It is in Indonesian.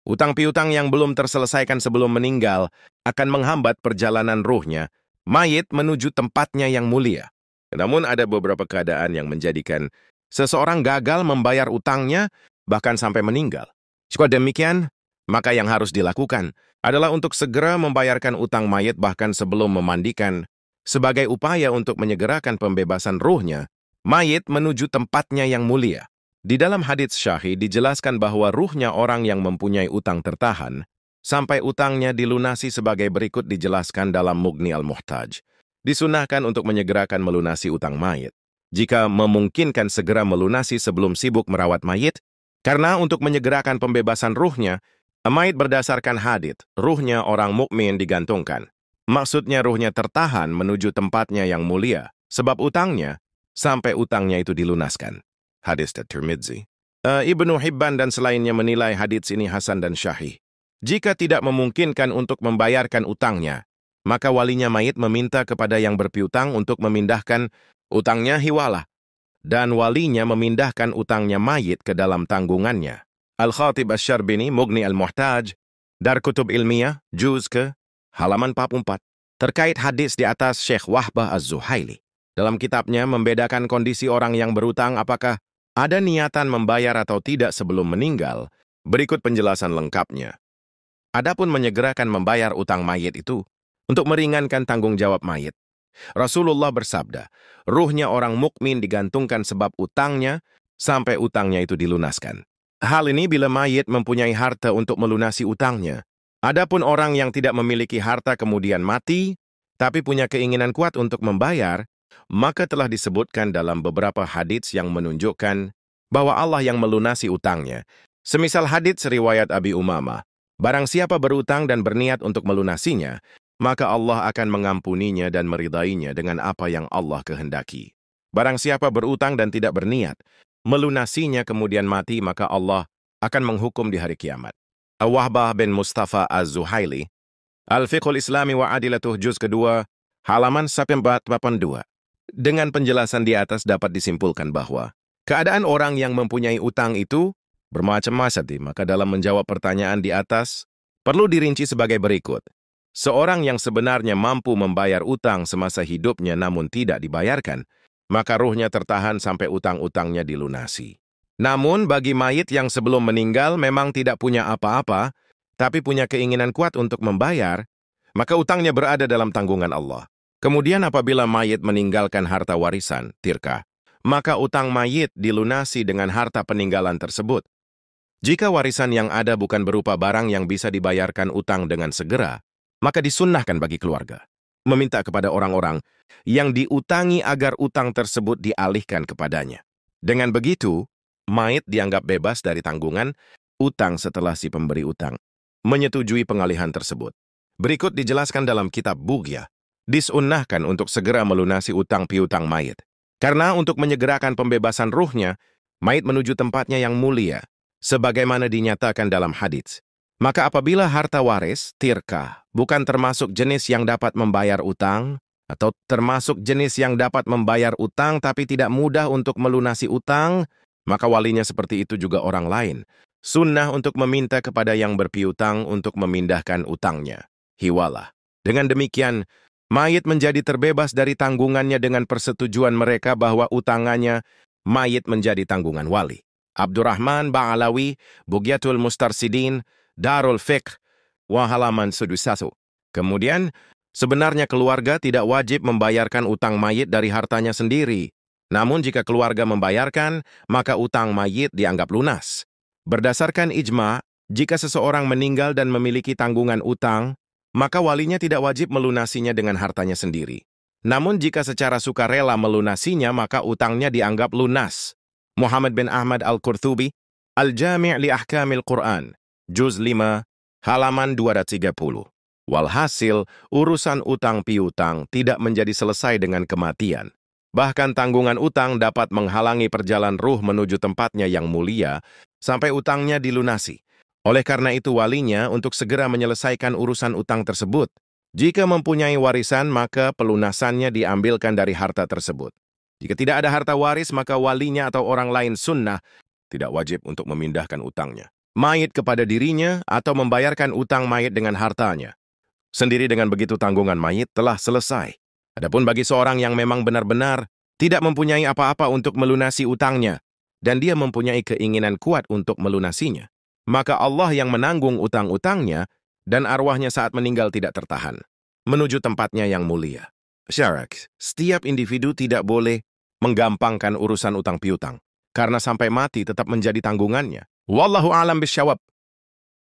Utang piutang yang belum terselesaikan sebelum meninggal akan menghambat perjalanan ruhnya, mayit menuju tempatnya yang mulia. Namun ada beberapa keadaan yang menjadikan seseorang gagal membayar utangnya bahkan sampai meninggal. Jika demikian, maka yang harus dilakukan adalah untuk segera membayarkan utang mayit bahkan sebelum memandikan, sebagai upaya untuk menyegerakan pembebasan ruhnya, mayit menuju tempatnya yang mulia. Di dalam hadits syahih dijelaskan bahwa ruhnya orang yang mempunyai utang tertahan, sampai utangnya dilunasi sebagai berikut dijelaskan dalam Mughni al-Muhtaj. Disunahkan untuk menyegerakan melunasi utang mayit. Jika memungkinkan segera melunasi sebelum sibuk merawat mayit, karena untuk menyegerakan pembebasan ruhnya, mayit berdasarkan hadits, ruhnya orang mukmin digantungkan. Maksudnya ruhnya tertahan menuju tempatnya yang mulia, sebab utangnya, sampai utangnya itu dilunaskan. Hadits Tirmidzi. Ibnu Hibban dan selainnya menilai hadits ini hasan dan syahih. Jika tidak memungkinkan untuk membayarkan utangnya, maka walinya mayit meminta kepada yang berpiutang untuk memindahkan utangnya hiwalah, dan walinya memindahkan utangnya mayit ke dalam tanggungannya. Al-Khatib Asy-Syarbini, Mughni al-Muhtaj, Dar Kutub Ilmiah, Juz ke halaman 44. Terkait hadis di atas, Syekh Wahbah Az-Zuhaili dalam kitabnya membedakan kondisi orang yang berutang apakah ada niatan membayar atau tidak sebelum meninggal. Berikut penjelasan lengkapnya. Adapun menyegerakan membayar utang mayit itu untuk meringankan tanggung jawab mayit. Rasulullah bersabda, ruhnya orang mukmin digantungkan sebab utangnya sampai utangnya itu dilunaskan. Hal ini bila mayit mempunyai harta untuk melunasi utangnya. Adapun orang yang tidak memiliki harta kemudian mati, tapi punya keinginan kuat untuk membayar, maka telah disebutkan dalam beberapa hadits yang menunjukkan bahwa Allah yang melunasi utangnya. Semisal hadits riwayat Abi Umamah, barang siapa berutang dan berniat untuk melunasinya, maka Allah akan mengampuninya dan meridainya dengan apa yang Allah kehendaki. Barang siapa berutang dan tidak berniat melunasinya kemudian mati, maka Allah akan menghukum di hari kiamat. Wahbah bin Mustafa Az-Zuhaili, Al-Fiqhul Islami wa Adilatuh Juz kedua, halaman 482. Dengan penjelasan di atas dapat disimpulkan bahwa keadaan orang yang mempunyai utang itu bermacam-macam, maka dalam menjawab pertanyaan di atas perlu dirinci sebagai berikut. Seorang yang sebenarnya mampu membayar utang semasa hidupnya namun tidak dibayarkan, maka ruhnya tertahan sampai utang-utangnya dilunasi. Namun bagi mayit yang sebelum meninggal memang tidak punya apa-apa, tapi punya keinginan kuat untuk membayar, maka utangnya berada dalam tanggungan Allah. Kemudian apabila mayit meninggalkan harta warisan, tirkah, maka utang mayit dilunasi dengan harta peninggalan tersebut. Jika warisan yang ada bukan berupa barang yang bisa dibayarkan utang dengan segera, maka disunnahkan bagi keluarga meminta kepada orang-orang yang diutangi agar utang tersebut dialihkan kepadanya. Dengan begitu, mayit dianggap bebas dari tanggungan utang setelah si pemberi utang menyetujui pengalihan tersebut. Berikut dijelaskan dalam kitab Bughyah. Disunnahkan untuk segera melunasi utang piutang mayit. Karena untuk menyegerakan pembebasan ruhnya, mayit menuju tempatnya yang mulia, sebagaimana dinyatakan dalam hadits. Maka apabila harta waris, tirkah, bukan termasuk jenis yang dapat membayar utang, atau termasuk jenis yang dapat membayar utang tapi tidak mudah untuk melunasi utang, maka walinya seperti itu juga orang lain. Sunnah untuk meminta kepada yang berpiutang untuk memindahkan utangnya. Hiwalah. Dengan demikian, mayit menjadi terbebas dari tanggungannya dengan persetujuan mereka bahwa utangannya, mayit menjadi tanggungan wali. Abdurrahman Ba'alawi, Bughyatul Mustarsidin, Darul Fiqh, halaman 1. Kemudian, sebenarnya keluarga tidak wajib membayarkan utang mayit dari hartanya sendiri. Namun jika keluarga membayarkan, maka utang mayit dianggap lunas. Berdasarkan ijma', jika seseorang meninggal dan memiliki tanggungan utang, maka walinya tidak wajib melunasinya dengan hartanya sendiri. Namun jika secara sukarela melunasinya, maka utangnya dianggap lunas. Muhammad bin Ahmad Al-Qurtubi, Al-Jami' li Ahkamil Quran, Juz 5, halaman 230. Walhasil, urusan utang piutang tidak menjadi selesai dengan kematian. Bahkan tanggungan utang dapat menghalangi perjalanan ruh menuju tempatnya yang mulia sampai utangnya dilunasi. Oleh karena itu walinya untuk segera menyelesaikan urusan utang tersebut. Jika mempunyai warisan, maka pelunasannya diambilkan dari harta tersebut. Jika tidak ada harta waris, maka walinya atau orang lain sunnah tidak wajib untuk memindahkan utangnya. mayit kepada dirinya atau membayarkan utang mayit dengan hartanya. Sendiri dengan begitu tanggungan mayit telah selesai. Adapun bagi seorang yang memang benar-benar tidak mempunyai apa-apa untuk melunasi utangnya, dan dia mempunyai keinginan kuat untuk melunasinya, maka Allah yang menanggung utang-utangnya dan arwahnya saat meninggal tidak tertahan, menuju tempatnya yang mulia. Syarak, setiap individu tidak boleh menggampangkan urusan utang piutang, karena sampai mati tetap menjadi tanggungannya. Wallahu a'lam bisyawab.